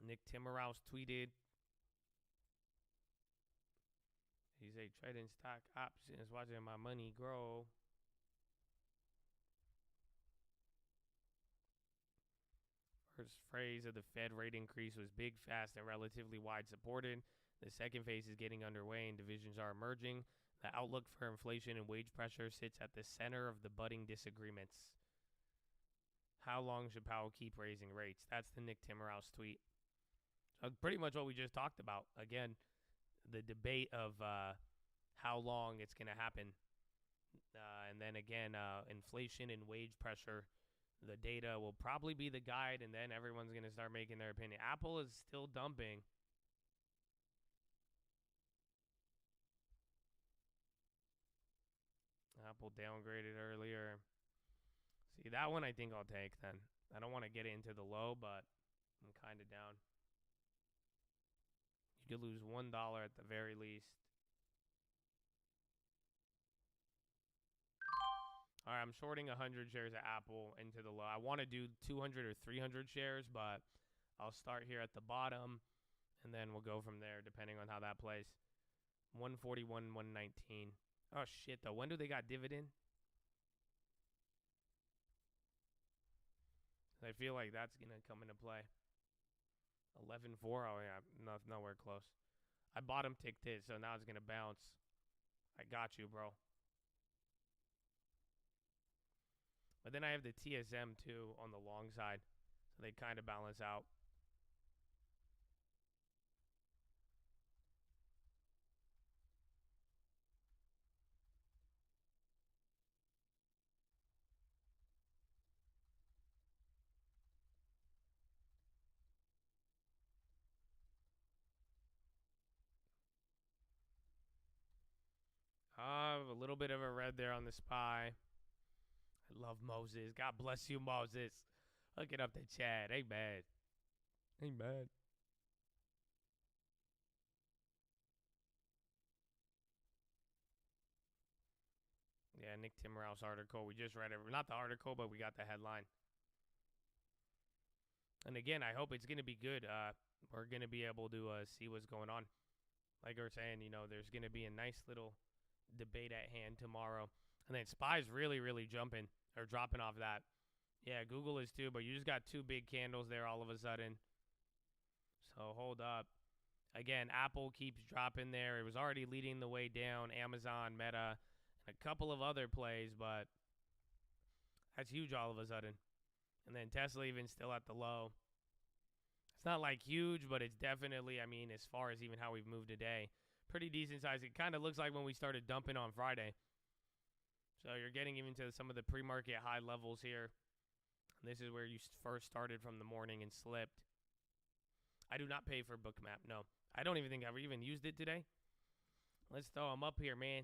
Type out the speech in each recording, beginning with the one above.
Nick Timmerhouse tweeted. He said, trading stock options, watching my money grow. First phrase of the Fed rate increase was big, fast, and relatively wide supported. The second phase is getting underway and divisions are emerging. The outlook for inflation and wage pressure sits at the center of the budding disagreements. How long should Powell keep raising rates? That's the Nick Timmerhouse tweet. So pretty much what we just talked about. Again, the debate of how long it's going to happen. And then again, inflation and wage pressure. The data will probably be the guide, and then everyone's going to start making their opinion. Apple is still dumping. Apple downgraded earlier. See, that one I think I'll take then. I don't want to get into the low, but I'm kind of down. You could lose $1 at the very least. All right, I'm shorting 100 shares of Apple into the low. I want to do 200 or 300 shares, but I'll start here at the bottom, and then we'll go from there depending on how that plays. 141, 119. Oh, shit, though. When do they got dividend? I feel like that's going to come into play. 11.4. Oh, yeah. Nowhere close. I bottom ticked it, so now it's going to bounce. I got you, bro. But then I have the TSM, too, on the long side. So they kind of balance out. A little bit of a red there on the SPY. I love Moses. God bless you, Moses. Hook it up to Chad. Ain't bad. Ain't bad. Yeah, Nick Timmerhouse article. We just read it. Not the article, but we got the headline. And again, I hope it's going to be good. We're going to be able to see what's going on. Like we were saying, there's going to be a nice little debate at hand tomorrow. And then SPY's really, really jumping or dropping off that. Yeah, Google is too, but you just got two big candles there all of a sudden. So hold up. Again, Apple keeps dropping there. It was already leading the way down. Amazon, Meta, and a couple of other plays, but that's huge all of a sudden. And then Tesla even still at the low. It's not like huge, but it's definitely, as far as even how we've moved today, pretty decent size. It kind of looks like when we started dumping on Friday. So you're getting even to some of the pre-market high levels here. And this is where you first started from the morning and slipped. I do not pay for Bookmap. No, I don't even think I've even used it today. Let's throw them up here, man.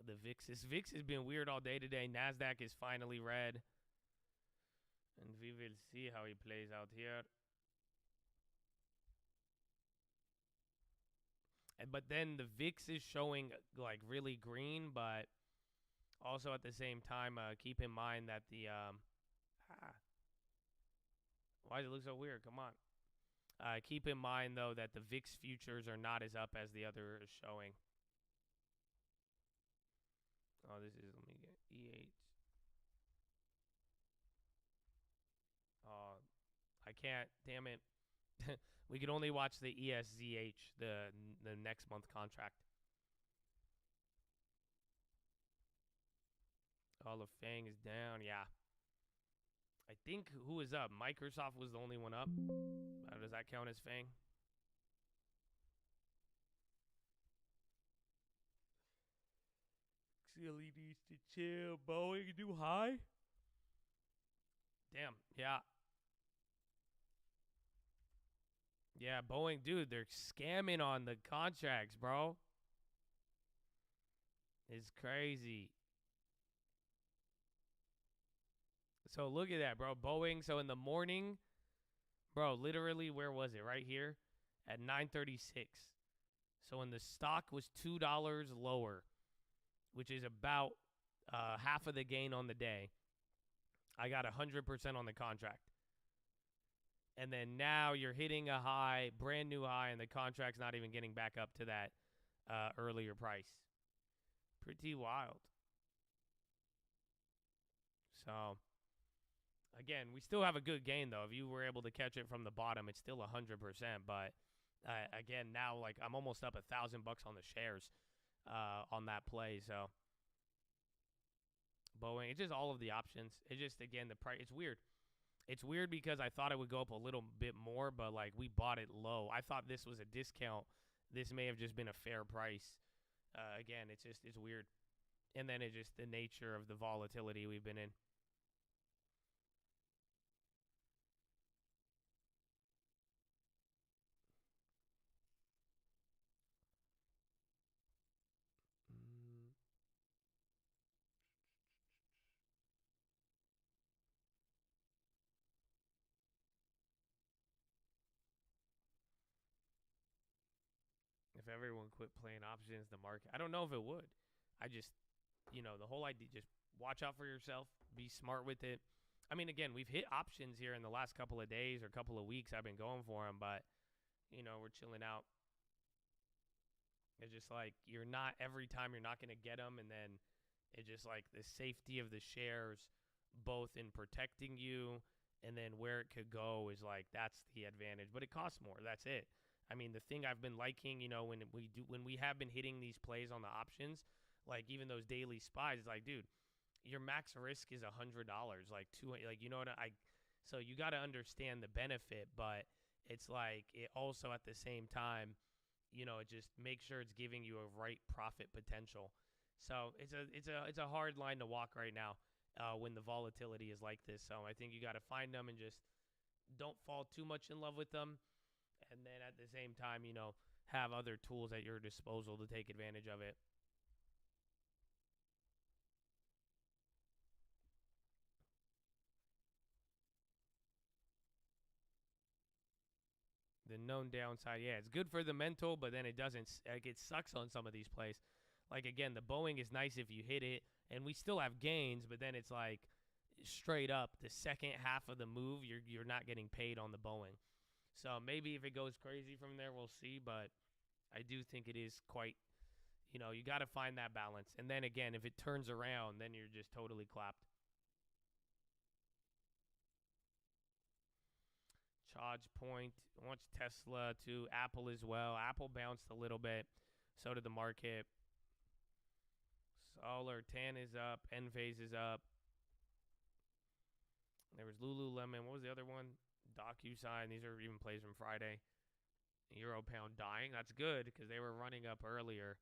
The VIX has been weird all day today. NASDAQ is finally red. And we will see how he plays out here. But then the VIX is showing like really green, but also at the same time, keep in mind that the why does it look so weird? Come on. Keep in mind though that the VIX futures are not as up as the other is showing. Oh, this is, let me get EH. Oh, I can't. Damn it. We can only watch the ESZH, the next month contract. All of Fang is down. Yeah. I think who is up? Microsoft was the only one up. Does that count as Fang? Silly needs to chill. Boeing do high. Damn. Yeah. Yeah, Boeing, dude, they're scamming on the contracts, bro. It's crazy. So look at that, bro. Boeing, so in the morning, bro, literally, where was it? Right here at 9:36. So when the stock was $2 lower, which is about half of the gain on the day, I got 100% on the contract. and then now you're hitting a high, brand new high, and the contract's not even getting back up to that earlier price. Pretty wild. So again, we still have a good gain though. If you were able to catch it from the bottom, it's still 100%. But again, now like I'm almost up $1,000 on the shares on that play. So Boeing, it's just all of the options. It's just again the price. It's weird. It's weird because I thought it would go up a little bit more, but like we bought it low. I thought this was a discount. This may have just been a fair price. Again, it's weird. And then it's just the nature of the volatility we've been in. Mm, If everyone quit playing options, the market, I don't know if it would. I just, the whole idea, just watch out for yourself, be smart with it. I mean, again, we've hit options here in the last couple of days or couple of weeks. I've been going for them, but, we're chilling out. It's just like you're not, every time you're not going to get them. And then it's just like the safety of the shares, both in protecting you and then where it could go is like, that's the advantage. But it costs more. That's it. I mean, the thing I've been liking, when we have been hitting these plays on the options, like even those daily spies, it's like, dude, your max risk is $100, like like So you got to understand the benefit, but it's like it also at the same time, it just makes sure it's giving you a right profit potential. So it's a hard line to walk right now when the volatility is like this. So I think you got to find them and just don't fall too much in love with them, and then at the same time, have other tools at your disposal to take advantage of it. The known downside, yeah, it's good for the mental, but then it doesn't. Like it sucks on some of these plays. Like again, the Boeing is nice if you hit it, and we still have gains, but then it's like straight up the second half of the move, you're not getting paid on the Boeing. So maybe if it goes crazy from there, we'll see. But I do think it is quite. You got to find that balance, and then again, if it turns around, then you're just totally clapped. Charge Point wants Tesla to Apple as well. Apple bounced a little bit. So did the market. Solar Tan is up. Enphase is up. There was Lululemon. What was the other one? DocuSign. These are even plays from Friday. Euro pound dying. That's good because they were running up earlier.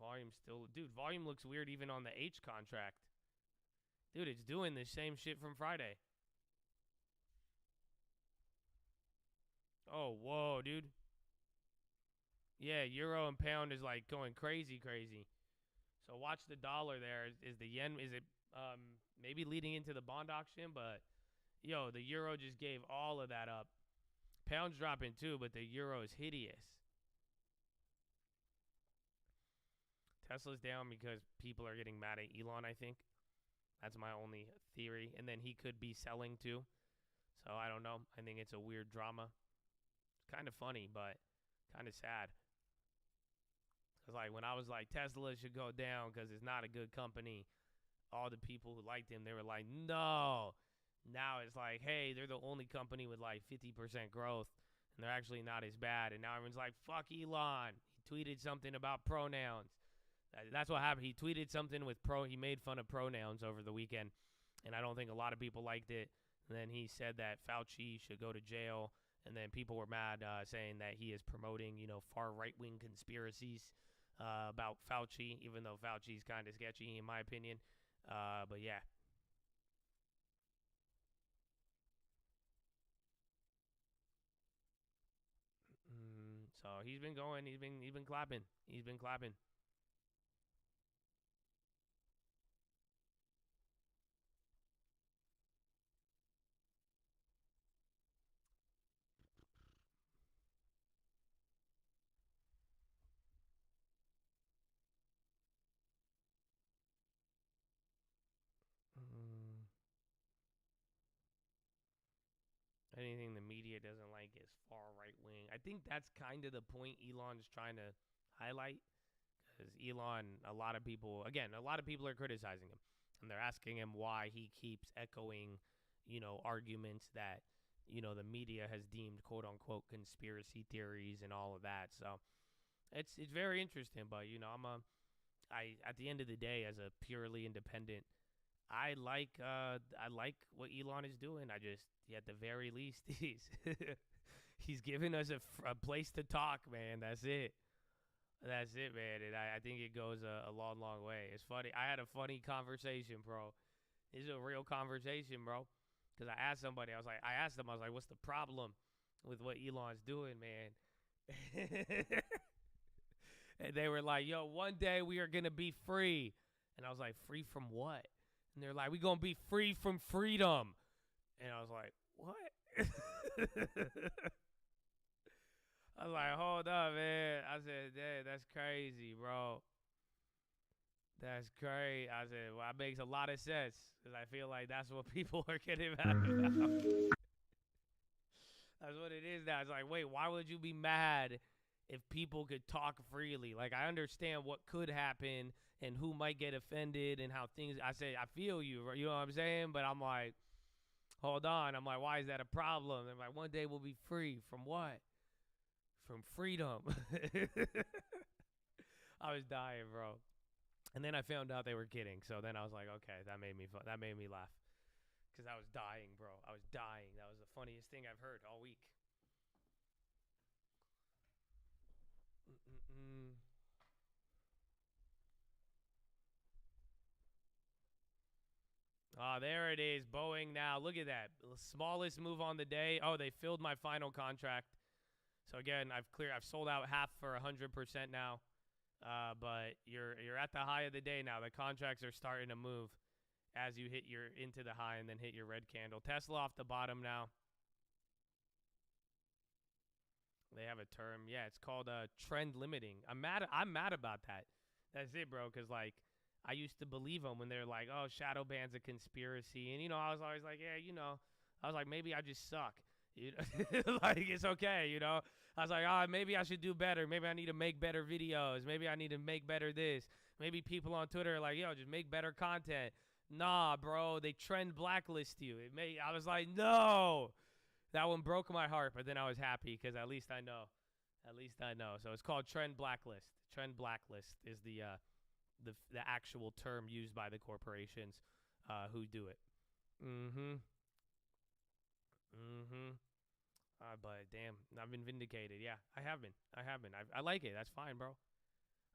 Volume still. Dude, volume looks weird even on the H contract. Dude, it's doing the same shit from Friday. Oh, whoa, dude. Yeah, euro and pound is like going crazy, crazy. So watch the dollar there. Is the yen, is it maybe leading into the bond auction? But, yo, the euro just gave all of that up. Pound's dropping too, but the euro is hideous. Tesla's down because people are getting mad at Elon, I think. That's my only theory. And then he could be selling too. So I don't know. I think it's a weird drama. It's kind of funny, but kind of sad. Because like when I was like, Tesla should go down because it's not a good company, all the people who liked him, they were like, no. Now it's like, hey, they're the only company with like 50% growth, and they're actually not as bad. And now everyone's like, fuck Elon. He tweeted something about pronouns. That's what happened. He tweeted something with he made fun of pronouns over the weekend, and I don't think a lot of people liked it. And then he said that Fauci should go to jail, and then people were mad, saying that he is promoting, far right-wing conspiracies about Fauci, even though Fauci's kind of sketchy in my opinion. But yeah. So he's been going. He's been clapping. He's been clapping. Anything the media doesn't like is far right wing. I think that's kind of the point Elon's trying to highlight. Because Elon, a lot of people are criticizing him. And they're asking him why he keeps echoing, arguments that, the media has deemed quote unquote conspiracy theories and all of that. So it's very interesting. But, at the end of the day, as a purely independent, I like what Elon is doing. At the very least, he's giving us a place to talk, man. That's it. That's it, man. And I think it goes a long, long way. It's funny. I had a funny conversation, bro. This is a real conversation, bro. Because I asked him, I was like, what's the problem with what Elon's doing, man? And they were like, yo, one day we are going to be free. And I was like, free from what? And they're like, we're going to be free from freedom. And I was like, what? I was like, hold up, man. I said, "Dad, that's crazy, bro. That's crazy." I said, well, it makes a lot of sense. Because I feel like that's what people are getting mad about. That's what it is now. It's like, wait, why would you be mad if people could talk freely? Like, I understand what could happen and who might get offended and how things. I say, I feel you. You know what I'm saying? But I'm like, hold on. I'm like, why is that a problem? I'm like, one day we'll be free from what? From freedom. I was dying, bro. And then I found out they were kidding. So then I was like, okay, that made me fun. That made me laugh. Because I was dying, bro. I was dying. That was the funniest thing I've heard all week. Oh, there it is. Boeing now. Look at that. Smallest move on the day. Oh, they filled my final contract. So again, I've sold out half for 100% now. But you're at the high of the day now. The contracts are starting to move as you hit into the high and then hit your red candle. Tesla off the bottom now. They have a term. Yeah, it's called trend limiting. I'm mad about that. That's it, bro. Because like I used to believe them when they're like, oh, shadow ban's a conspiracy, and I was always like, yeah, I was like, maybe I just suck. Like it's okay, I was like, maybe I should do better. Maybe I need to make better videos. Maybe I need to make better this. Maybe people on Twitter are like, yo, just make better content. Nah, bro, they trend blacklist you. I was like, no. That one broke my heart, but then I was happy because at least I know. At least I know. So it's called trend blacklist. Trend blacklist is the actual term used by the corporations who do it. But damn, I've been vindicated. Yeah, I have been. I like it. That's fine, bro.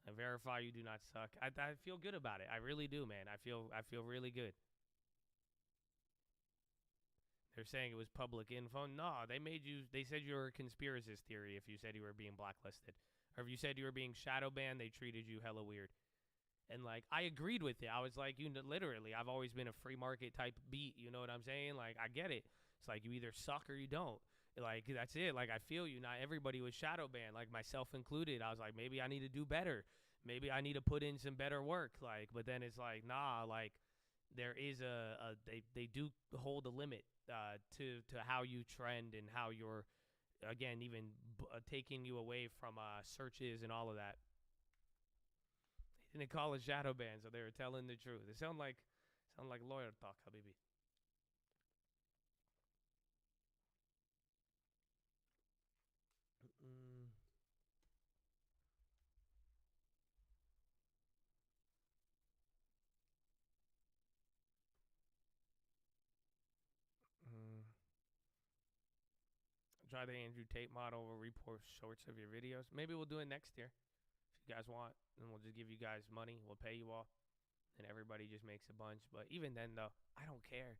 I verify you do not suck. I feel good about it. I really do, man. I feel really good. They're saying it was public info. No, they said you were a conspiracist theory if you said you were being blacklisted. Or if you said you were being shadow banned, they treated you hella weird. And like I agreed with it. I was like, literally, I've always been a free market type beat. You know what I'm saying? Like I get it. It's like you either suck or you don't. Like that's it. Like I feel you. Not everybody was shadow banned, like myself included. I was like, maybe I need to do better. Maybe I need to put in some better work. Like, but then it's like, nah. Like there is they do hold a limit to how you trend and how you're again even taking you away from searches and all of that. They didn't call it shadow ban, so they were telling the truth. It sound like lawyer talk, habibi. Try the Andrew Tate model where we post shorts of your videos. Maybe we'll do it next year if you guys want. And we'll just give you guys money. We'll pay you all. And everybody just makes a bunch. But even then, though, I don't care.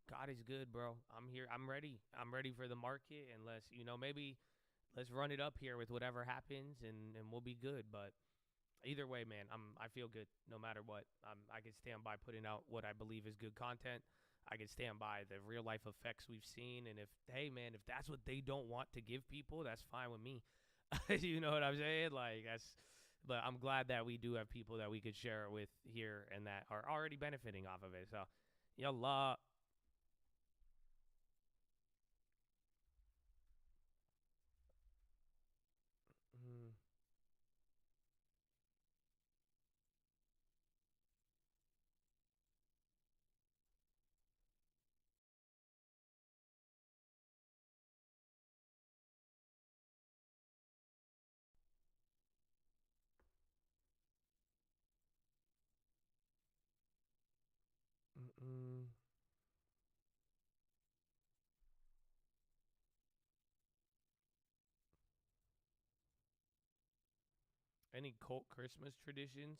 God is good, bro. I'm here. I'm ready. I'm ready for the market. Unless, maybe let's run it up here with whatever happens and we'll be good. But either way, man, I feel good no matter what. I can stand by putting out what I believe is good content. I can stand by the real life effects we've seen. And if that's what they don't want to give people, that's fine with me. You know what I'm saying? But I'm glad that we do have people that we could share it with here and that are already benefiting off of it. So, yallah. Mm. Any cult Christmas traditions?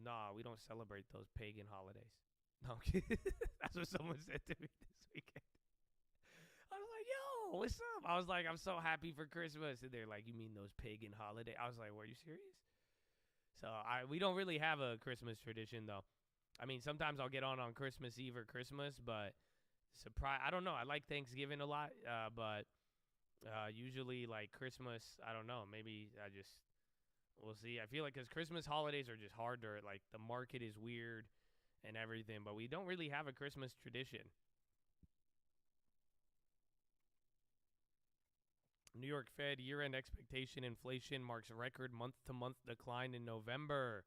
Nah, we don't celebrate those pagan holidays. No, I'm kidding. That's what someone said to me this weekend. I was like, yo, what's up? I was like, I'm so happy for Christmas. And they're like, you mean those pagan holidays? I was like, were you serious? So we don't really have a Christmas tradition, though. I mean, sometimes I'll get on Christmas Eve or Christmas, but surprise, I don't know. I like Thanksgiving a lot, but usually like Christmas, I don't know. Maybe we'll see. I feel like because Christmas holidays are just harder. Like the market is weird and everything, but we don't really have a Christmas tradition. New York Fed year-end expectation inflation marks record month-to-month decline in November.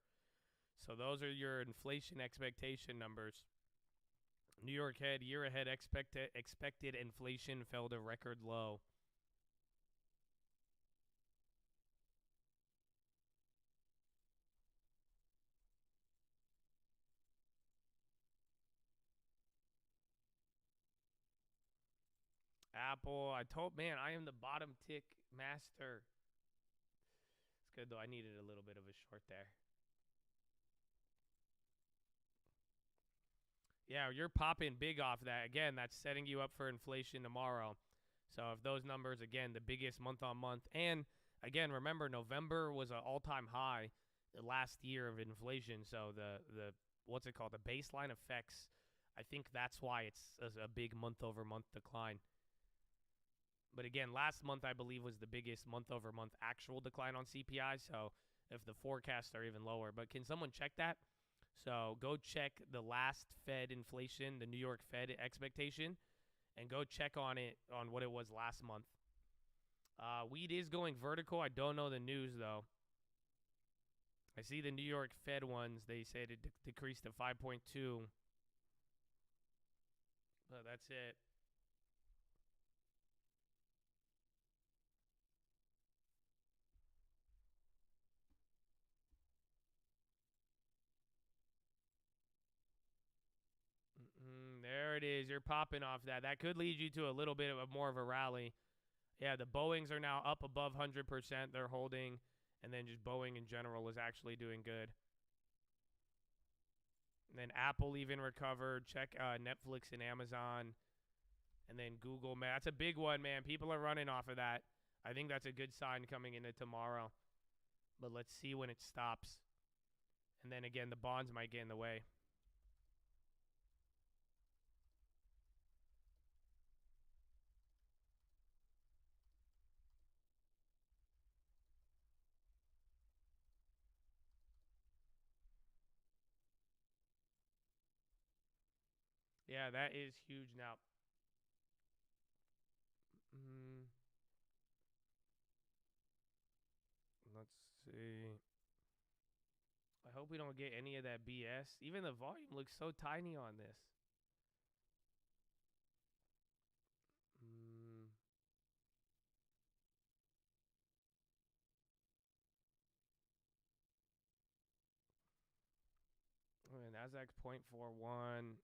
So those are your inflation expectation numbers. New York Fed year-ahead expected inflation fell to record low. Apple, I told man, I am the bottom tick master. It's good though. I needed a little bit of a short there. Yeah, you're popping big off that. Again, that's setting you up for inflation tomorrow. So if those numbers, again, the biggest month on month. And again, remember, November was an all-time high the last year of inflation. So the what's it called? The baseline effects, I think that's why it's a big month-over-month decline. But again, last month, I believe, was the biggest month-over-month actual decline on CPI. So if the forecasts are even lower. But can someone check that? So go check the last Fed inflation, the New York Fed expectation, and go check on it on what it was last month. Wheat is going vertical. I don't know the news though. I see the New York Fed ones. They said it decreased to 5.2. But that's it. There it is. You're popping off that. That could lead you to a little bit of more of a rally. Yeah, the Boeings are now up above 100%. They're holding. And then just Boeing in general is actually doing good. And then Apple even recovered. Check Netflix and Amazon. And then Google, man. That's a big one, man. People are running off of that. I think that's a good sign coming into tomorrow. But let's see when it stops. And then again, the bonds might get in the way. Yeah, that is huge now. Mm, let's see. I hope we don't get any of that BS. Even the volume looks so tiny on this. Mm, okay, Nasdaq's 0.41.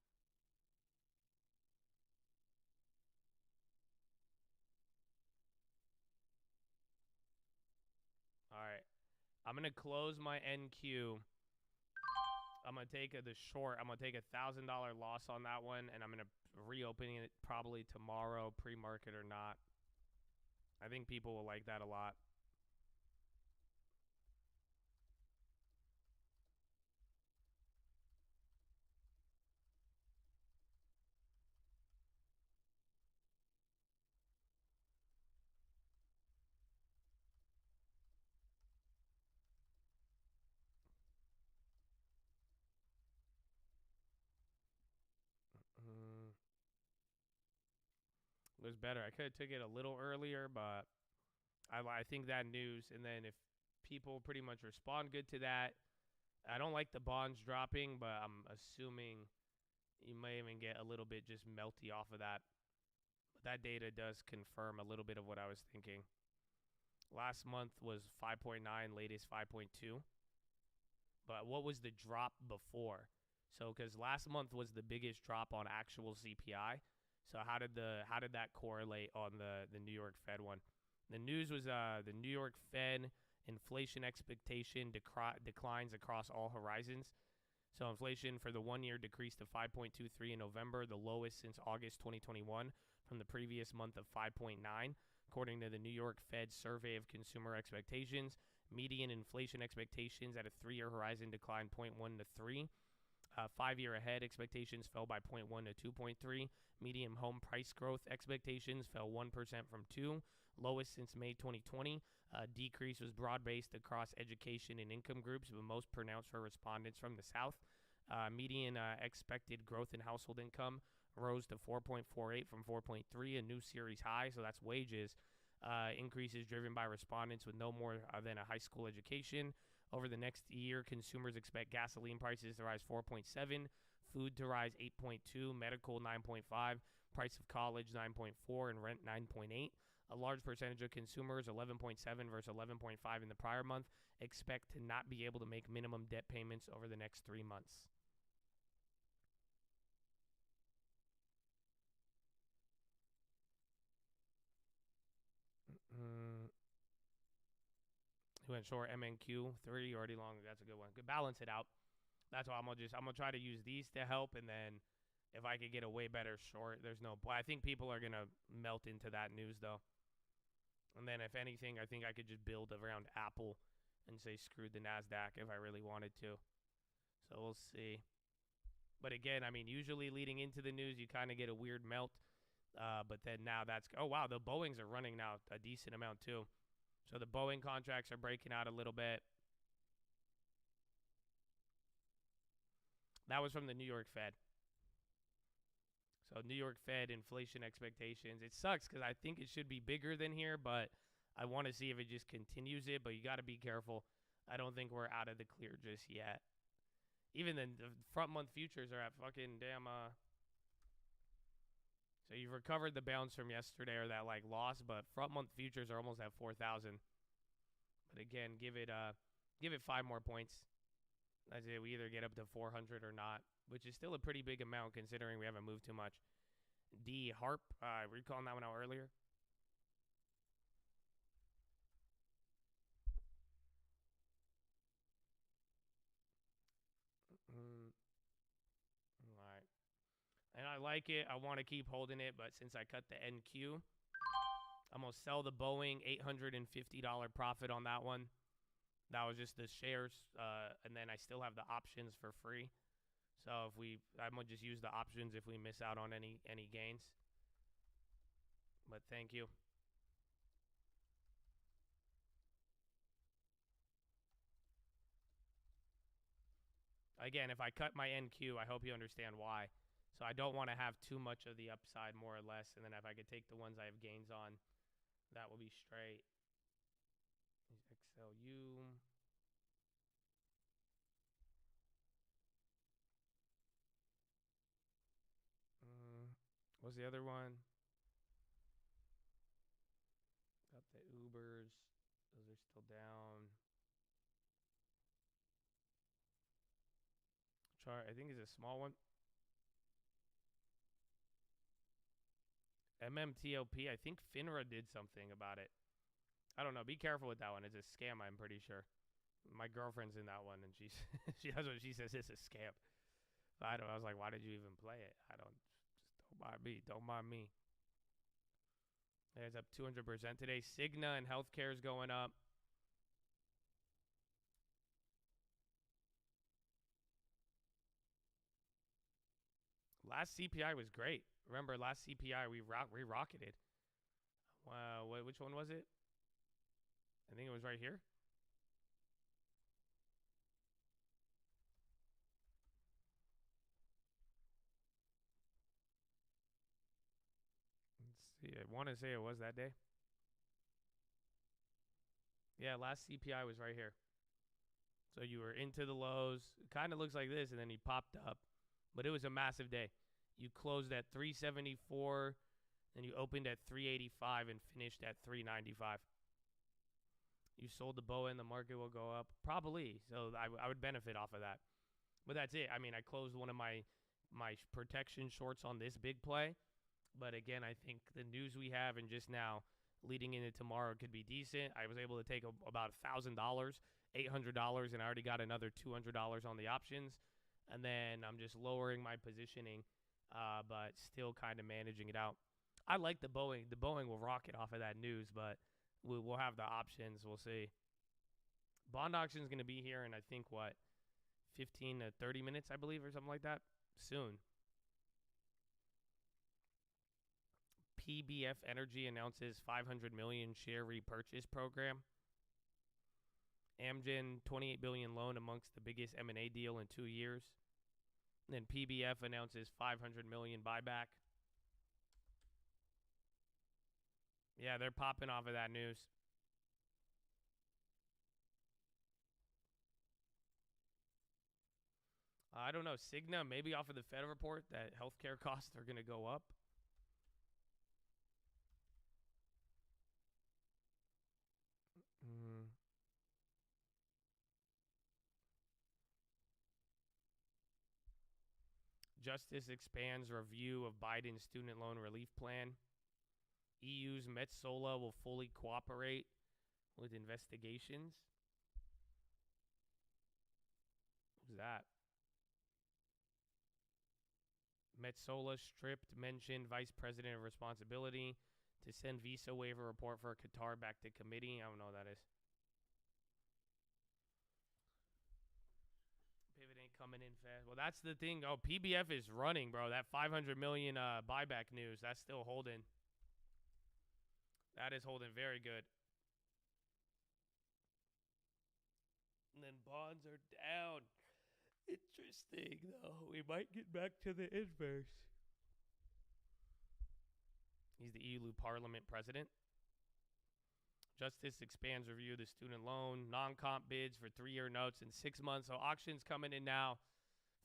All right. I'm going to close my NQ. I'm going to take the short. I'm going to take $1,000 loss on that one, and I'm going to reopen it probably tomorrow, pre-market or not. I think people will like that a lot. Mm, it was better. I could have took it a little earlier, but I think that news, and then if people pretty much respond good to that, I don't like the bonds dropping, but I'm assuming you may even get a little bit just melty off of that. But that data does confirm a little bit of what I was thinking. Last month was 5.9, latest 5.2. But what was the drop before? So because last month was the biggest drop on actual CPI. So how did that correlate on the New York Fed one? The news was the New York Fed inflation expectation declines across all horizons. So inflation for the 1 year decreased to 5.23 in November, the lowest since August 2021, from the previous month of 5.9, according to the New York Fed survey of consumer expectations. Median inflation expectations at a 3-year horizon declined 0.1 to 3. 5-year ahead expectations fell by 0.1 to 2.3. Median home price growth expectations fell 1% from 2, lowest since May 2020. Decrease was broad-based across education and income groups, but most pronounced for respondents from the South. Median expected growth in household income rose to 4.48 from 4.3, a new series high, so that's wages. Increases driven by respondents with no more than a high school education. Over the next year, consumers expect gasoline prices to rise 4.7, food to rise 8.2, medical 9.5, price of college 9.4, and rent 9.8. A large percentage of consumers, 11.7 versus 11.5 in the prior month, expect to not be able to make minimum debt payments over the next 3 months. He went short MNQ 3 already long. That's a good one. Could balance it out. That's why I'm gonna try to use these to help, and then if I could get a way better short, there's no. I think people are gonna melt into that news though. And then if anything, I think I could just build around Apple and say screw the NASDAQ if I really wanted to. So we'll see. But again, I mean, usually leading into the news, you kind of get a weird melt. But then now oh, wow, the Boeings are running now a decent amount too. So the Boeing contracts are breaking out a little bit. That was from the New York Fed. So New York Fed inflation expectations. It sucks because I think it should be bigger than here, but I want to see if it just continues it. But you got to be careful. I don't think we're out of the clear just yet. Even then, the front month futures are at fucking damn. So you've recovered the bounce from yesterday or that like loss, but front month futures are almost at 4,000. But again, give it 5 more points. That's it. We either get up to 400 or not, which is still a pretty big amount considering we haven't moved too much. D Harp, we're calling that one out earlier. All right. And I like it. I want to keep holding it, but since I cut the NQ, I'm going to sell the Boeing $850 profit on that one. That was just the shares, and then I still have the options for free. So I'm going to just use the options if we miss out on any gains. But thank you. Again, if I cut my NQ, I hope you understand why. So I don't want to have too much of the upside, more or less. And then if I could take the ones I have gains on, that will be straight. XLU. What's the other one? Got the Ubers. Those are still down. Chart, I think, is a small one. MMTOP, I think FINRA did something about it. I don't know. Be careful with that one. It's a scam, I'm pretty sure. My girlfriend's in that one, and that's what she says. It's a scam. I was like, why did you even play it? Don't mind me. Don't mind me. It's up 200% today. Cigna and healthcare is going up. Last CPI was great. Remember, last CPI we rocketed. Wow, which one was it? I think it was right here. Let's see. I want to say it was that day. Yeah, last CPI was right here. So you were into the lows. It kind of looks like this, and then he popped up. But it was a massive day. You closed at 374, then you opened at 385 and finished at 395. You sold the BOA and the market will go up? Probably. So I would benefit off of that. But that's it. I mean, I closed one of my protection shorts on this big play. But again, I think the news we have and just now leading into tomorrow could be decent. I was able to take about $1,000, $800, and I already got another $200 on the options. And then I'm just lowering my positioning, but still kind of managing it out. I like the Boeing. The Boeing will rocket off of that news, but we'll have the options. We'll see. Bond auction is going to be here in, I think, 15 to 30 minutes, I believe, or something like that, soon. PBF Energy announces 500 million share repurchase program. Amgen, 28 billion loan amongst the biggest M&A deal in 2 years. And then PBF announces 500 million buyback. Yeah, they're popping off of that news. I don't know. Cigna, maybe off of the Fed report that healthcare costs are going to go up. Justice expands review of Biden's student loan relief plan. EU's Metsola will fully cooperate with investigations. Who's that? Metsola stripped mentioned vice president of responsibility to send visa waiver report for Qatar back to committee. I don't know what that is. Pivot ain't coming in fast. Well, that's the thing. Oh, PBF is running, bro. That 500 million buyback news, that's still holding. That is holding very good. And then bonds are down. Interesting, though. We might get back to the inverse. He's the EU Parliament president. Justice expands review of the student loan, non-comp bids for 3-year notes in 6 months. So auctions coming in now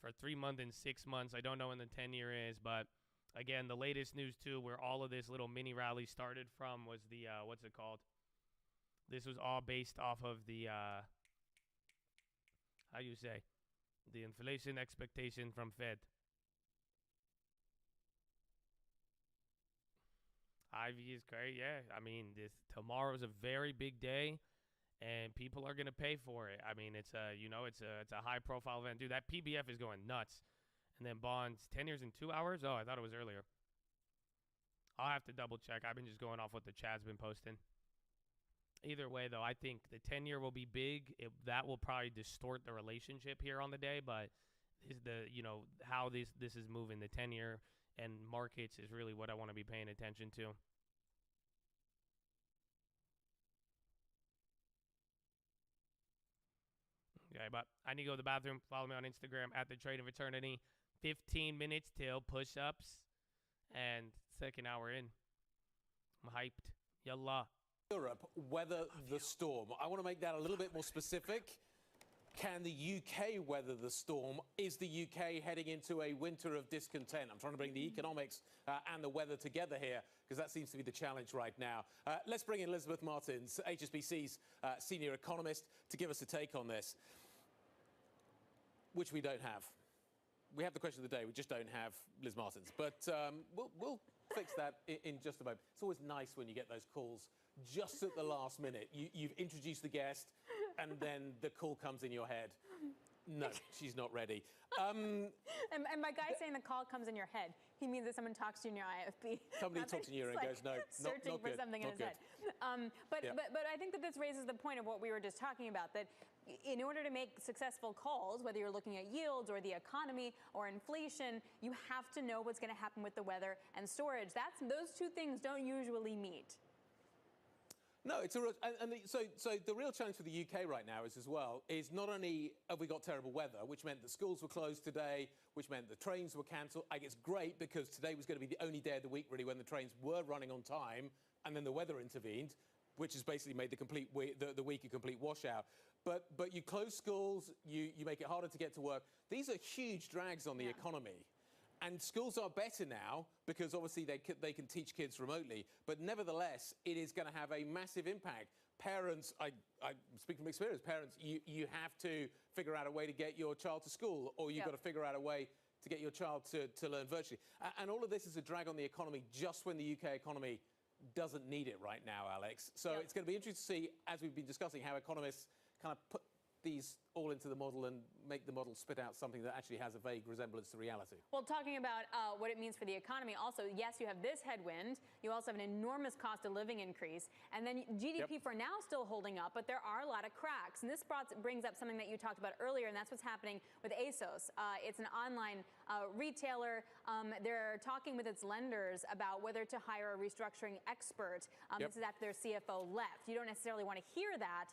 for 3 months and 6 months. I don't know when the 10-year is, but again, the latest news too, where all of this little mini rally started from was the what's it called? This was all based off of the how you say, the inflation expectation from Fed. Ivy is great, yeah. I mean, tomorrow's a very big day, and people are gonna pay for it. I mean, it's a high profile event, dude. That PBF is going nuts, and then bonds 10 years in 2 hours. Oh, I thought it was earlier. I'll have to double check. I've been just going off what the chat's been posting. Either way, though, I think the 10-year will be big. That will probably distort the relationship here on the day, but how this is moving, the 10-year and markets is really what I want to be paying attention to. Okay, but I need to go to the bathroom. Follow me on Instagram at the Trade of Eternity. 15 minutes till push-ups and second hour in. I'm hyped. Yallah. Europe weather the storm. I want to make that a little bit more specific. Can the UK weather the storm? Is the UK heading into a winter of discontent? I'm trying to bring the economics and the weather together here, because that seems to be the challenge right now. Let's bring in Elizabeth Martins, HSBC's senior economist, to give us a take on this, which we don't have. We have the question of the day, we just don't have Liz Martins. But we'll fix that in just a moment. It's always nice when you get those calls just at the last minute. You've introduced the guest, and then the call comes in your head. No, she's not ready. And my guy saying the call comes in your head, he means that someone talks to you in your IFB. Somebody talks in your ear and goes, no, searching not for good, something in not his head. But I think that this raises the point of what we were just talking about, that in order to make successful calls, whether you're looking at yields or the economy or inflation, you have to know what's going to happen with the weather and storage. Those two things don't usually meet. No, it's so the real challenge for the UK right now is not only have we got terrible weather, which meant that schools were closed today, which meant the trains were cancelled. I guess it's great because today was going to be the only day of the week really when the trains were running on time, and then the weather intervened, which has basically made the week a complete washout. But you close schools, you make it harder to get to work. These are huge drags on the economy. And schools are better now because obviously they can teach kids remotely. But nevertheless, it is going to have a massive impact. parents, I speak from experience, parents, you have to figure out a way to get your child to school, or you've got to figure out a way to get your child to learn virtually. And all of this is a drag on the economy just when the UK economy doesn't need it right now, Alex. So it's going to be interesting to see, as we've been discussing, how economists kind of put these all into the model and make the model spit out something that actually has a vague resemblance to reality. Well, talking about what it means for the economy, also, yes, you have this headwind. You also have an enormous cost of living increase. And then GDP for now still holding up, but there are a lot of cracks. And this brings up something that you talked about earlier, and that's what's happening with ASOS. It's an online retailer. They're talking with its lenders about whether to hire a restructuring expert. This is after their CFO left. You don't necessarily want to hear that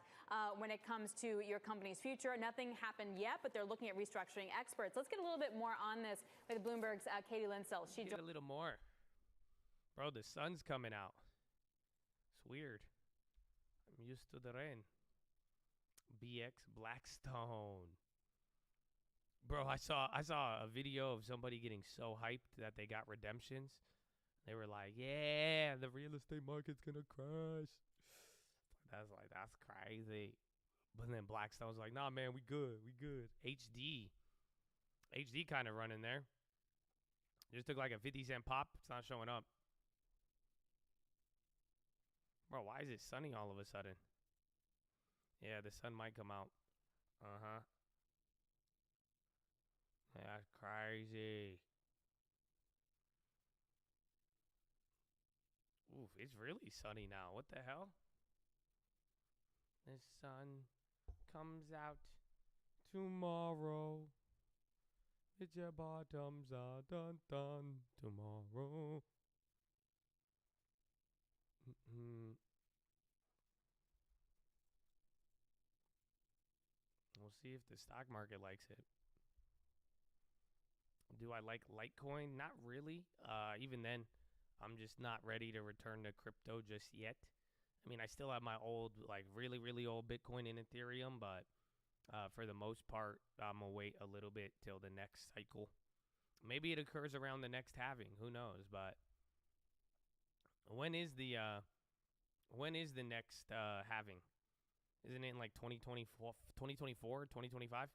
when it comes to your company's future. Nothing happened yet, but they're looking at restructuring experts. Let's get a little bit more on this with Bloomberg's Katie Linsell. She get a little more. Bro, the sun's coming out. It's weird. I'm used to the rain. BX Blackstone. Bro, I saw a video of somebody getting so hyped that they got redemptions. They were like, yeah, the real estate market's gonna crash. That's crazy. But then Blackstone's like, nah, man, we good. HD kind of running there. Just took like a 50-cent pop. It's not showing up. Bro, why is it sunny all of a sudden? Yeah, the sun might come out. Uh-huh. Yeah, that's crazy. Oof, it's really sunny now. What the hell? The sun comes out tomorrow. It's your bottoms are done tomorrow. We'll see if the stock market likes it. Do I like Litecoin? Not really. Even then, I'm just not ready to return to crypto just yet. I mean, I still have my old, like, really, really old Bitcoin and Ethereum, but for the most part, I'm going to wait a little bit till the next cycle. Maybe it occurs around the next halving. Who knows? But when is the next halving? Isn't it in, like, 2024, 2025?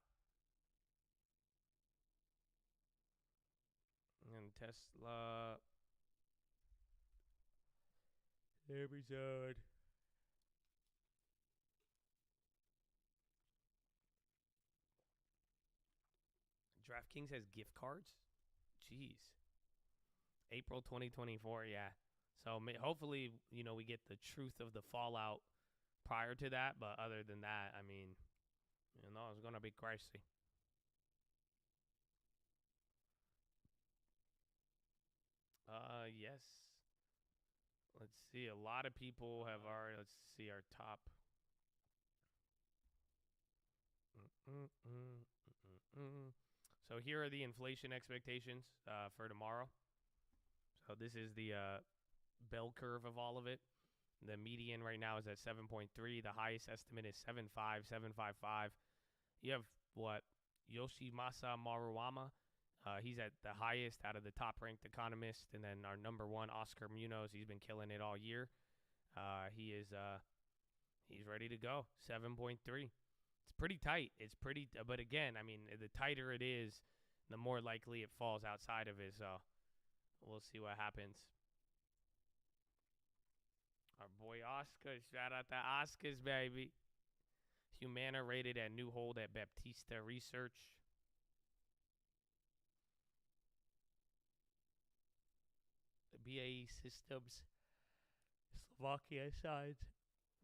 And Tesla episode. DraftKings has gift cards? Jeez. April 2024, yeah. So hopefully, you know, we get the truth of the fallout prior to that. But other than that, I mean, you know, it's going to be crazy. Yes. Let's see. A lot of people have already. Let's see our top. So here are the inflation expectations for tomorrow. So this is the bell curve of all of it. The median right now is at 7.3. The highest estimate is 7.5, 7.55. You have what? Yoshimasa Maruyama. He's at the highest out of the top-ranked economists. And then our number one, Oscar Munoz, he's been killing it all year. He's ready to go, 7.3. It's pretty tight. But again, I mean, the tighter it is, the more likely it falls outside of it. So we'll see what happens. Our boy Oscar, shout out to Oscars, baby. Humana rated at new hold at Baptista Research. The BAE Systems Slovakia sides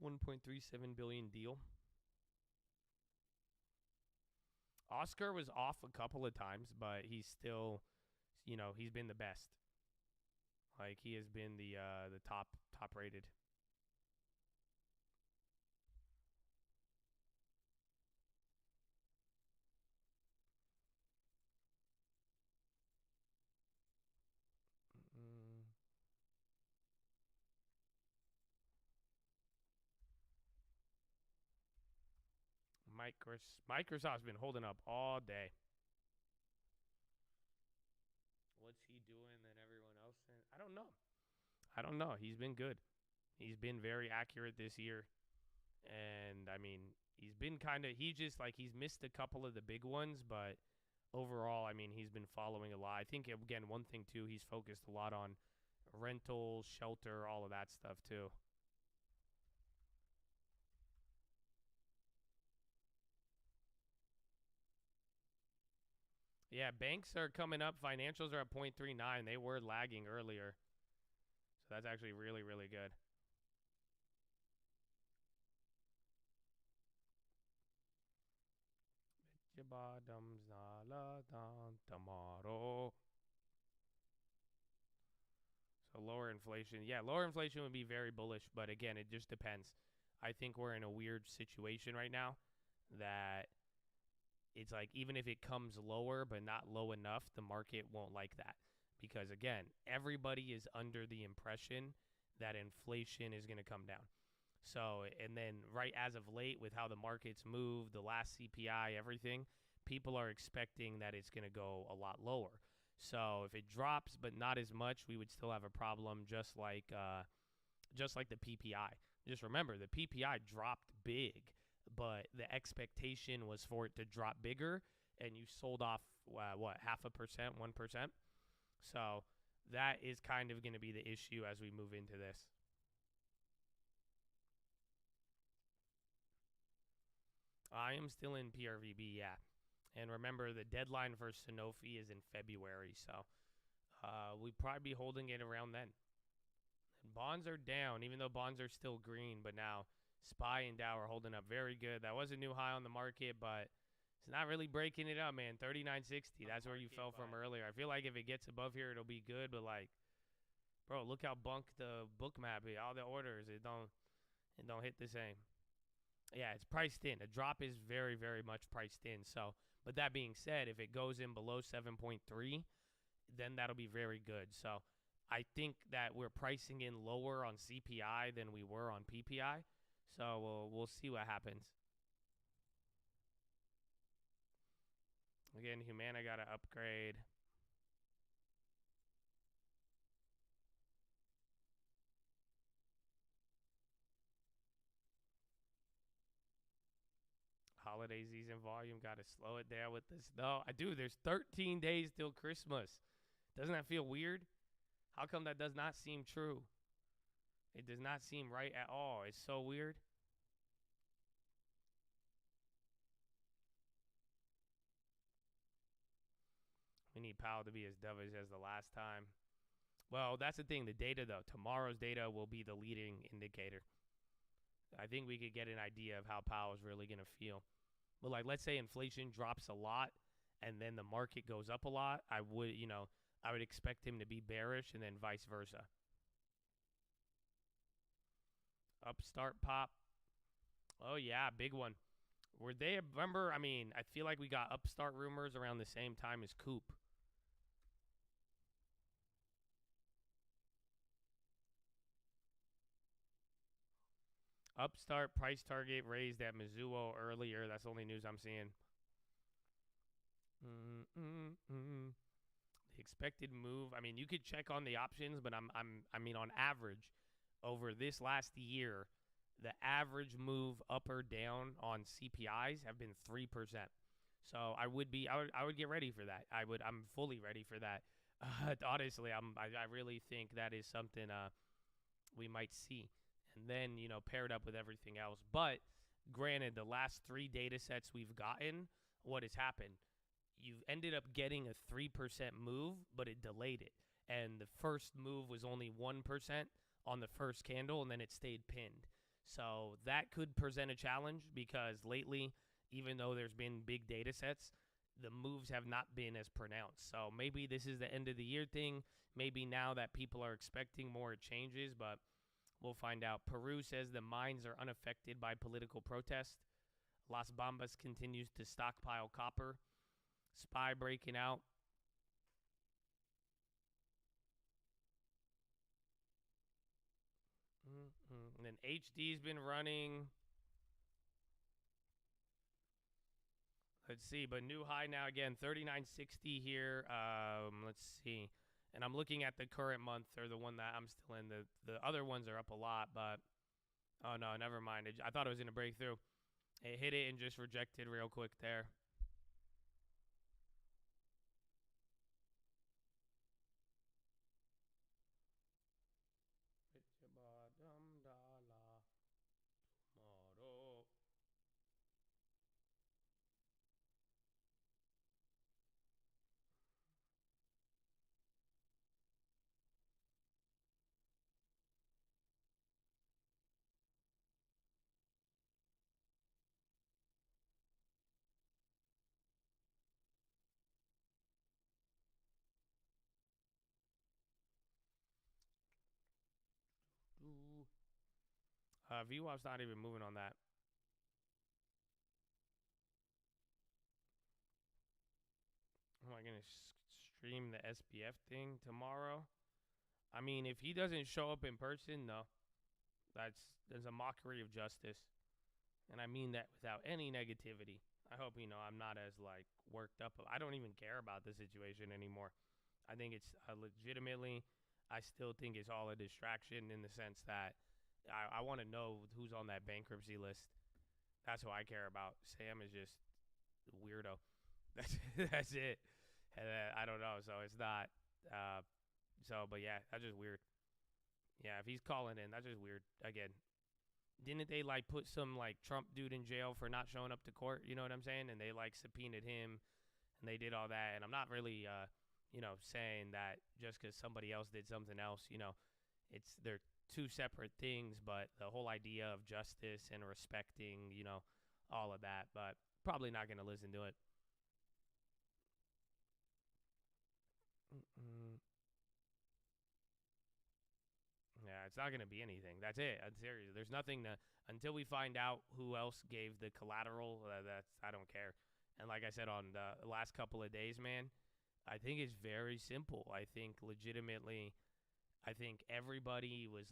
$1.37 billion deal. Oscar was off a couple of times, but he's still, you know, he's been the best. Like, he has been the top rated. Microsoft's been holding up all day. What's he doing that everyone else I don't know. He's been good. He's been very accurate this year. And I mean, he's been he's missed a couple of the big ones, but overall, I mean, he's been following a lot. I think, again, one thing too, he's focused a lot on rentals, shelter, all of that stuff too. Yeah, banks are coming up. Financials are at 0.39. They were lagging earlier. So that's actually really, really good. Tomorrow. So lower inflation. Yeah, lower inflation would be very bullish, but again, it just depends. I think we're in a weird situation right now that it's like even if it comes lower but not low enough, the market won't like that. Because again, everybody is under the impression that inflation is going to come down. So, and then right as of late with how the markets move, the last CPI, everything, people are expecting that it's going to go a lot lower. So if it drops but not as much, we would still have a problem, just like the PPI. Just remember, the PPI dropped big, but the expectation was for it to drop bigger, and you sold off, 0.5%, 1%. So that is kind of going to be the issue as we move into this. I am still in PRVB, yeah. And remember, the deadline for Sanofi is in February, so we'd probably be holding it around then. And bonds are down, even though bonds are still green, but now SPY and Dow are holding up very good. That was a new high on the market, but it's not really breaking it up, man. 39.60, that's where you fell from earlier. I feel like if it gets above here, it'll be good, but like, bro, look how bunked the book map is. All the orders, it don't hit the same. Yeah, it's priced in. A drop is very, very much priced in. So, but that being said, if it goes in below 7.3, then that'll be very good. So I think that we're pricing in lower on CPI than we were on PPI. So we'll see what happens. Again, Humana got to upgrade. Holiday season volume, got to slow it down with the snow. I do. There's 13 days till Christmas. Doesn't that feel weird? How come that does not seem true? It does not seem right at all. It's so weird. We need Powell to be as dovish as the last time. Well, that's the thing. The data, though. Tomorrow's data will be the leading indicator. I think we could get an idea of how Powell's really going to feel. But, like, let's say inflation drops a lot and then the market goes up a lot. I would expect him to be bearish and then vice versa. Upstart pop. Oh, yeah, big one. Were they, remember, I mean, I feel like we got upstart rumors around the same time as Coop. Upstart price target raised at Mizuho earlier. That's the only news I'm seeing. The expected move. I mean, you could check on the options, but I mean, on average, over this last year, the average move up or down on CPIs have been 3%. So I would get ready for that. I'm fully ready for that. Honestly, I really think that is something we might see. And then, paired up with everything else. But granted, the last 3 data sets we've gotten, what has happened? You've ended up getting a 3% move, but it delayed it. And the first move was only 1% on the first candle, and then it stayed pinned. So that could present a challenge because lately, even though there's been big data sets, the moves have not been as pronounced. So maybe this is the end of the year thing. Maybe now that people are expecting more changes, but we'll find out. Peru says the mines are unaffected by political protest. Las Bambas continues to stockpile copper. SPY breaking out. And then HD's been running. Let's see, but new high now again, 39.60 here. Let's see. And I'm looking at the current month, or the one that I'm still in. The other ones are up a lot, but Oh, no, never mind. I thought it was going to break through. It hit it and just rejected real quick there. Tomorrow. VWAP's not even moving on that. Am I going to stream the SBF thing tomorrow? I mean, if he doesn't show up in person, no. There's a mockery of justice. And I mean that without any negativity. I hope, I'm not as, worked up. I don't even care about the situation anymore. I think it's legitimately, I still think it's all a distraction in the sense that I want to know who's on that bankruptcy list. That's what I care about. Sam is just a weirdo. That's it. And, I don't know. So it's not. But yeah, that's just weird. Yeah, if he's calling in, that's just weird. Again, didn't they put some Trump dude in jail for not showing up to court? You know what I'm saying? And they subpoenaed him, and they did all that. And I'm not really, saying that just because somebody else did something else, they're two separate things. But the whole idea of justice and respecting, all of that. But probably not going to listen to it. Yeah, it's not going to be anything. That's it. I'm serious. There's nothing until we find out who else gave the collateral. I don't care. And like I said on the last couple of days, man, I think it's very simple. I think legitimately, everybody was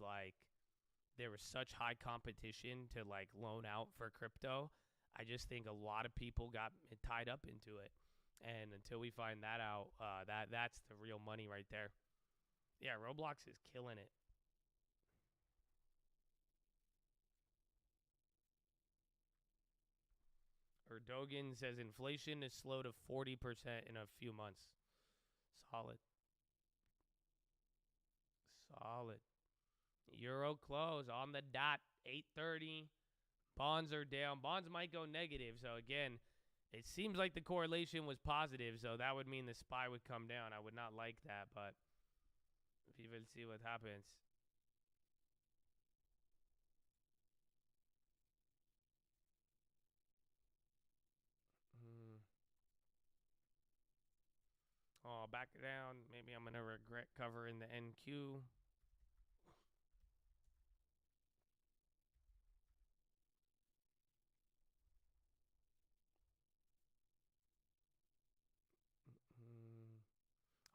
there was such high competition to loan out for crypto. I just think a lot of people got tied up into it. And until we find that out, that's the real money right there. Yeah, Roblox is killing it. Erdogan says inflation is slow to 40% in a few months. Solid. Euro close on the dot, 8:30. Bonds are down. Bonds might go negative. So again, it seems like the correlation was positive. So that would mean the SPY would come down. I would not like that, but we will see what happens. Oh, back it down. Maybe I'm going to regret covering the NQ.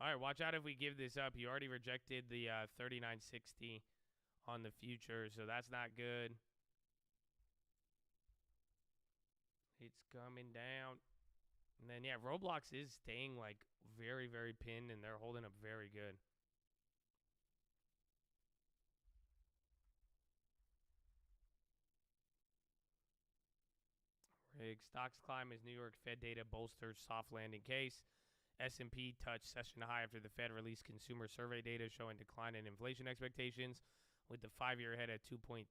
All right, watch out if we give this up. You already rejected the 3960 on the future, so that's not good. It's coming down. And then, yeah, Roblox is staying, very, very pinned, and they're holding up very good. Stocks climb as New York Fed data bolsters soft landing case. S&P touched session high after the Fed released consumer survey data showing decline in inflation expectations, with the 5-year ahead at 2.3.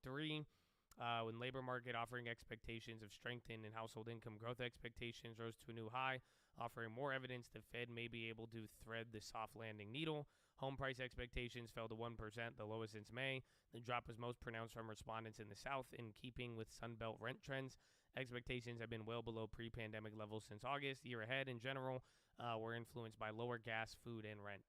When labor market offering expectations of strengthened and household income growth expectations rose to a new high, offering more evidence the Fed may be able to thread the soft landing needle. Home price expectations fell to 1%, the lowest since May. The drop was most pronounced from respondents in the South, in keeping with Sunbelt rent trends. Expectations have been well below pre-pandemic levels since August. Year ahead, in general, were influenced by lower gas, food, and rent.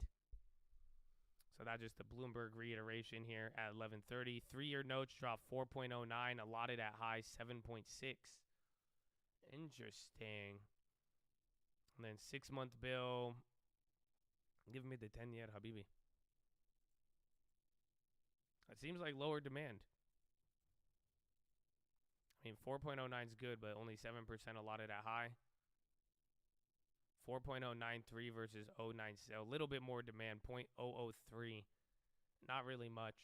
So that's just the Bloomberg reiteration here at 11:30. 3-year notes dropped 4.09, allotted at high 7.6. Interesting. And then 6-month bill. Give me the 10 yet, Habibi. It seems like lower demand. I mean, 4.09 is good, but only 7% allotted at high. 4.093 versus 0.9, a little bit more demand, 0.003. Not really much.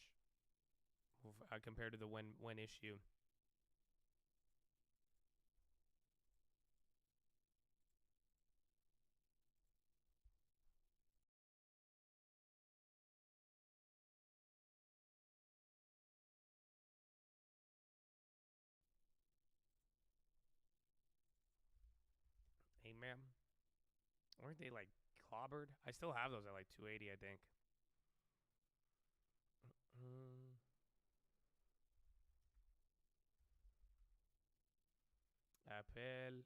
compared to the when issue. Hey, man. Weren't they like clobbered? I still have those at like 280, I think. Mm. Apple.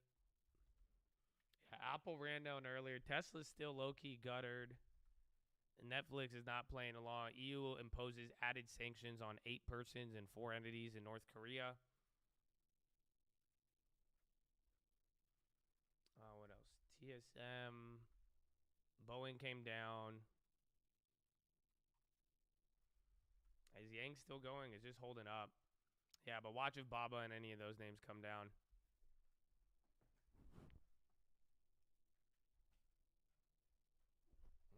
Yeah, Apple ran down earlier. Tesla's still low-key guttered. Netflix is not playing along. EU imposes added sanctions on 8 persons and 4 entities in North Korea. What else? TSM. Boeing came down. Is Yang still going? It's just holding up. Yeah, but watch if Baba and any of those names come down.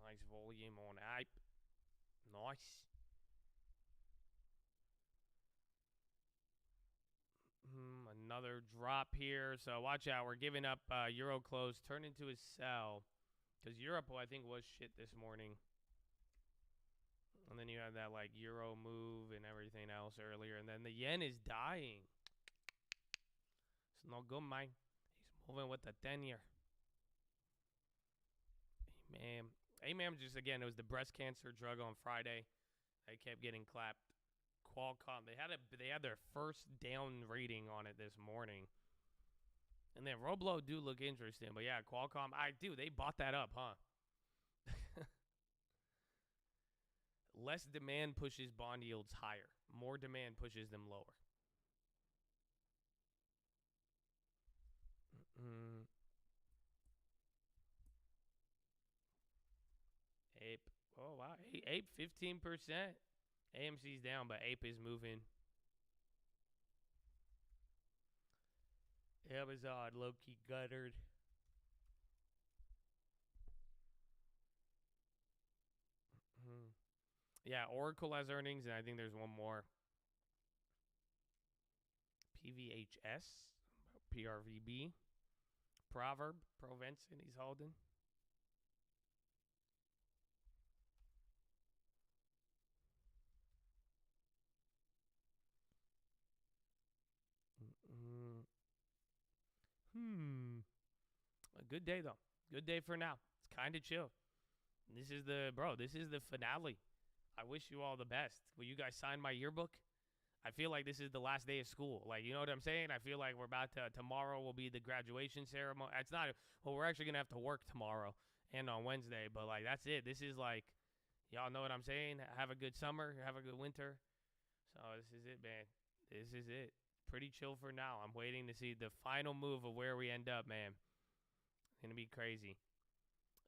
Nice volume on ape. Nice. Another drop here. So watch out. We're giving up Euro close. Turn into a sell. Because Europe, I think, was shit this morning. And then you have that like Euro move and everything else earlier. And then the yen is dying. It's no good, man. He's moving with the 10-year. Man. AMAM just, again, it was the breast cancer drug on Friday. They kept getting clapped. Qualcomm, they had their first down rating on it this morning. And then Roblo do look interesting. But yeah, Qualcomm, they bought that up, huh? Less demand pushes bond yields higher. More demand pushes them lower. Ape. Oh, wow. Ape 15%. AMC's down, but Ape is moving. Amazon low-key guttered. Yeah, Oracle has earnings, and I think there's one more. PVHS, PRVB, Proverb, Provenson, he's holding. A good day, though. Good day for now. It's kind of chill. This is the finale. I wish you all the best. Will you guys sign my yearbook? I feel like this is the last day of school. Like, you know what I'm saying? I feel like we're about to, tomorrow will be the graduation ceremony. It's not, well, we're actually going to have to work tomorrow and on Wednesday. But, like, that's it. This is like, y'all know what I'm saying? Have a good summer. Have a good winter. So, this is it, man. This is it. Pretty chill for now. I'm waiting to see the final move of where we end up, man. It's going to be crazy.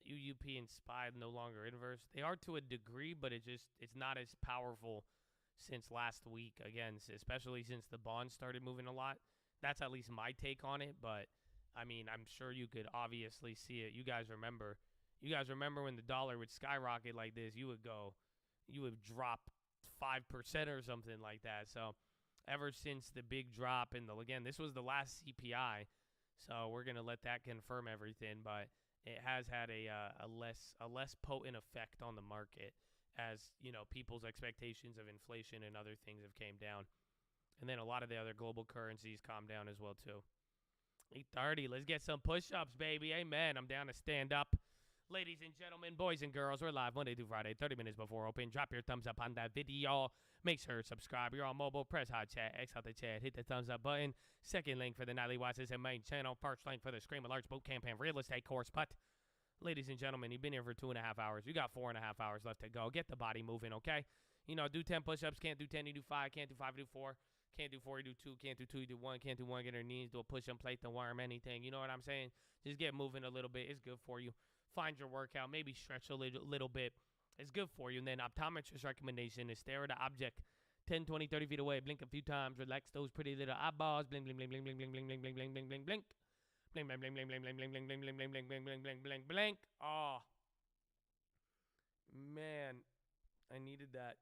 UUP and SPY no longer inverse. They are to a degree, but it's not as powerful since last week. Again, especially since the bonds started moving a lot. That's at least my take on it. But, I mean, I'm sure you could obviously see it. You guys remember when the dollar would skyrocket like this, you would drop 5% or something like that. So, ever since the big drop, again, this was the last CPI. So, we're going to let that confirm everything. But it has had a less potent effect on the market as, you know, people's expectations of inflation and other things have came down. And then a lot of the other global currencies calmed down as well, too. 8:30, let's get some push-ups, baby. Amen. I'm down to stand up. Ladies and gentlemen, boys and girls, we're live Monday through Friday, 30 minutes before open. Drop your thumbs up on that video. Make sure to subscribe. You're on mobile. Press hot chat. X out the chat. Hit the thumbs up button. Second link for the Nightly Watches and main channel. First link for the Scream Alerts Boot Camp and Real Estate course. But, ladies and gentlemen, you've been here for 2.5 hours. You got 4.5 hours left to go. Get the body moving, okay? You know, do 10 push-ups. Can't do 10, you do 5. Can't do 5, you do 4. Can't do 4, you do 2. Can't do 2, you do 1. Can't do 1, get on your knees. Do a push-up, plate the worm, anything. You know what I'm saying? Just get moving a little bit. It's good for you. Find your workout. Maybe stretch a little bit. It's good for you. And then optometrist recommendation is stare at the object 10, 20, 30 feet away. Blink a few times. Relax those pretty little eyeballs. Blink, blink, blink, blink, blink, blink, blink, blink, blink, blink, blink, blink, blink. Blink, blink, blink, blink, blink, blink, blink, blink, blink, blink, blink, blink, blink, blink, blink, blink. Oh, man, I needed that.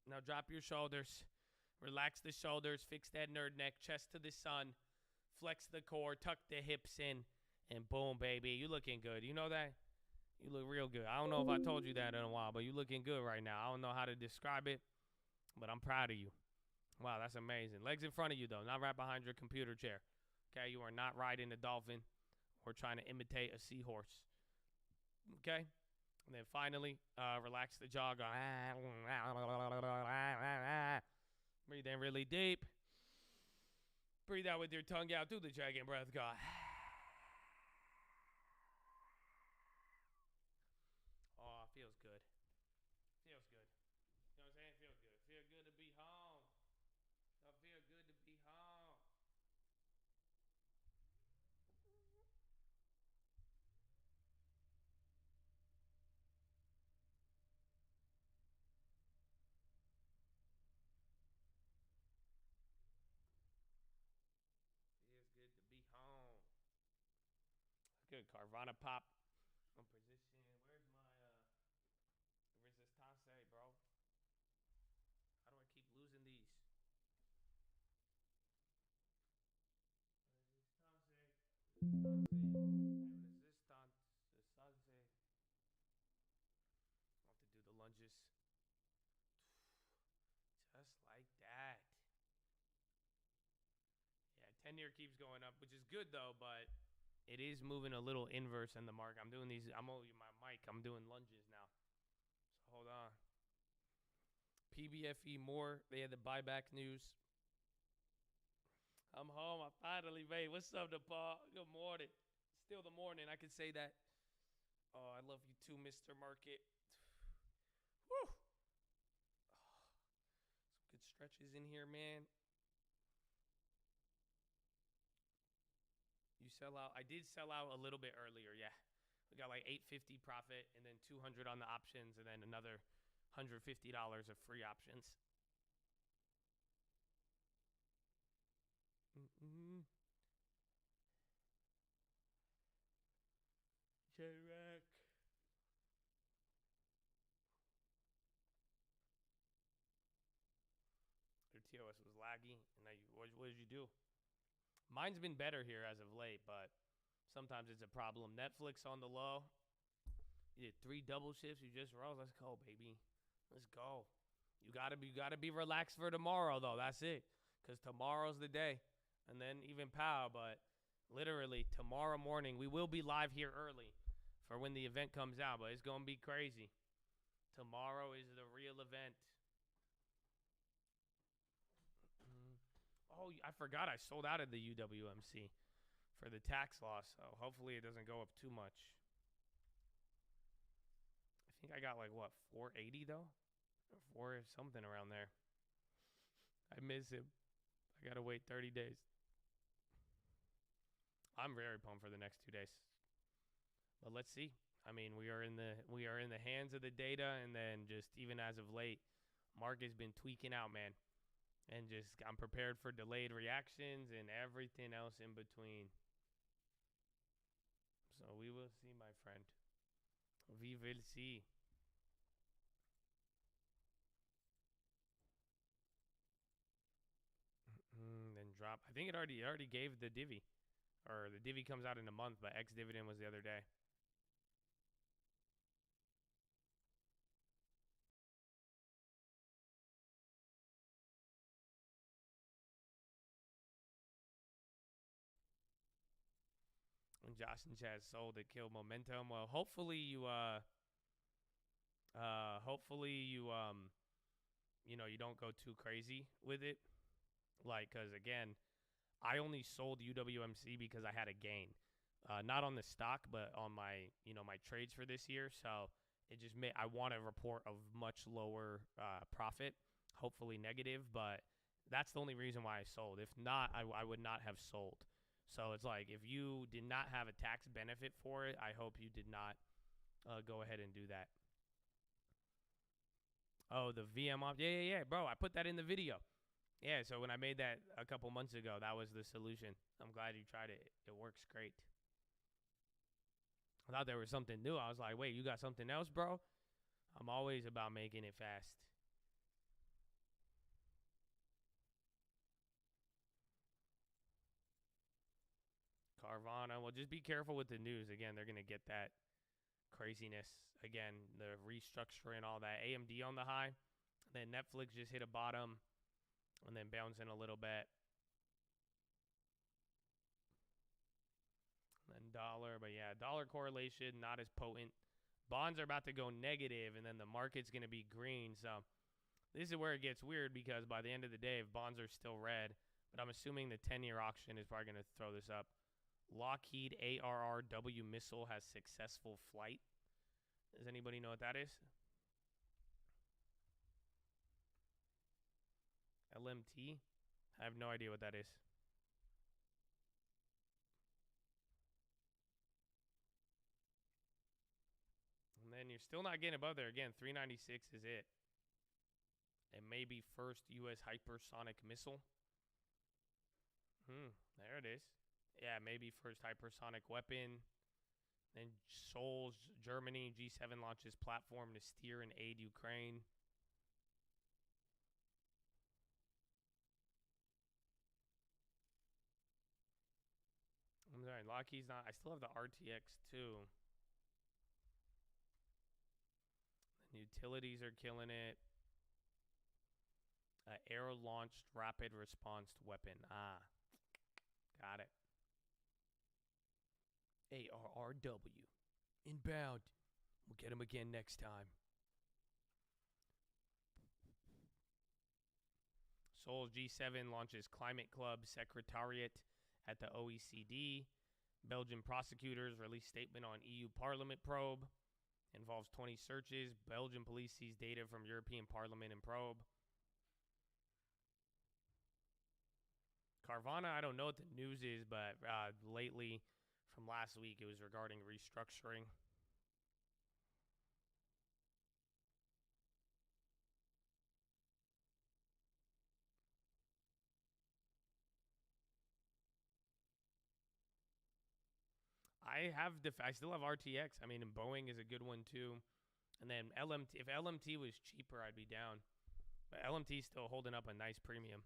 Now drop your shoulders. Relax the shoulders, fix that nerd neck, chest to the sun, flex the core, tuck the hips in, and boom, baby. You looking good. You know that? You look real good. I don't know if I told you that in a while, but you looking good right now. I don't know how to describe it, but I'm proud of you. Wow, that's amazing. Legs in front of you, though, not right behind your computer chair. Okay, you are not riding a dolphin or trying to imitate a seahorse. Okay? And then finally, relax the jaw. Go. Breathe in really deep. Breathe out with your tongue out. Do the dragon breath. Go. Oh, feels good. Feels good. You know what I'm saying? Feels good. Feel good to be home. I feel good to be home. Feels good to be home. Good. Carvana pop. On position. Where's my resistance, bro? How do I keep losing these? Resistance. I'll have to do the lunges. Just like that. Yeah, 10-year keeps going up, which is good though, but it is moving a little inverse in the market. I'm doing these. I'm over my mic. I'm doing lunges now. So hold on. PBFE more. They had the buyback news. I'm home. I finally made. What's up, DePaul? Good morning. Still the morning. I can say that. Oh, I love you too, Mr. Market. Woo. Oh, some good stretches in here, man. You sell out. I did sell out a little bit earlier, yeah. We got like $850 profit and then $200 on the options and then another $150 of free options. J-Rack. Your TOS was laggy. And now what did you do? Mine's been better here as of late, but sometimes it's a problem. Netflix on the low. You did 3 double shifts. You just rose. Let's go, baby. Let's go. You gotta be relaxed for tomorrow, though. That's it. Because tomorrow's the day. And then even POW, but literally tomorrow morning, we will be live here early for when the event comes out, but it's going to be crazy. Tomorrow is the real event. Oh, I forgot I sold out of the UWMC for the tax loss, so hopefully it doesn't go up too much. I think I got like, what, 480 though? Or 4 something around there. I miss him. I got to wait 30 days. I'm very pumped for the next 2 days. But let's see. I mean, we are in the hands of the data, and then just even as of late, Mark has been tweaking out, man. And just I'm prepared for delayed reactions and everything else in between. So we will see, my friend. We will see. Then drop. I think it already gave the divvy. Or the divvy comes out in a month, but ex-dividend was the other day. And Josh and Chad sold it, killed momentum. Well, hopefully you you don't go too crazy with it. Like, because again, I only sold UWMC because I had a gain. Not on the stock, but on my trades for this year. So it just I want a report of much lower profit, hopefully negative, but that's the only reason why I sold. If not, I would not have sold. So it's like, if you did not have a tax benefit for it, I hope you did not go ahead and do that. Oh, the VM op. Yeah, bro. I put that in the video. Yeah, so when I made that a couple months ago, that was the solution. I'm glad you tried it. It works great. I thought there was something new. I was like, wait, you got something else, bro? I'm always about making it fast. Carvana. Well, just be careful with the news. Again, they're going to get that craziness. Again, the restructuring, all that. AMD on the high. Then Netflix just hit a bottom and then bouncing a little bit. And then dollar. But yeah, dollar correlation, not as potent. Bonds are about to go negative, and then the market's going to be green. So this is where it gets weird because by the end of the day, if bonds are still red, but I'm assuming the 10-year auction is probably going to throw this up. Lockheed ARRW missile has successful flight. Does anybody know what that is? LMT? I have no idea what that is. And then you're still not getting above there. Again, 396 is it. It may be first U.S. hypersonic missile. There it is. Yeah, maybe first hypersonic weapon. Then Seoul, Germany, G7 launches platform to steer and aid Ukraine. I'm sorry, Lockheed's not. I still have the RTX too. And utilities are killing it. Air-launched rapid response weapon. Got it. ARRW. Inbound. We'll get him again next time. Seoul G7 launches Climate Club Secretariat at the OECD. Belgian prosecutors release statement on EU Parliament probe. Involves 20 searches. Belgian police sees data from European Parliament and probe. Carvana, I don't know what the news is, but lately, from last week, it was regarding restructuring. I still have RTX. I mean, and Boeing is a good one too. And then LMT. If LMT was cheaper, I'd be down. But LMT is still holding up a nice premium.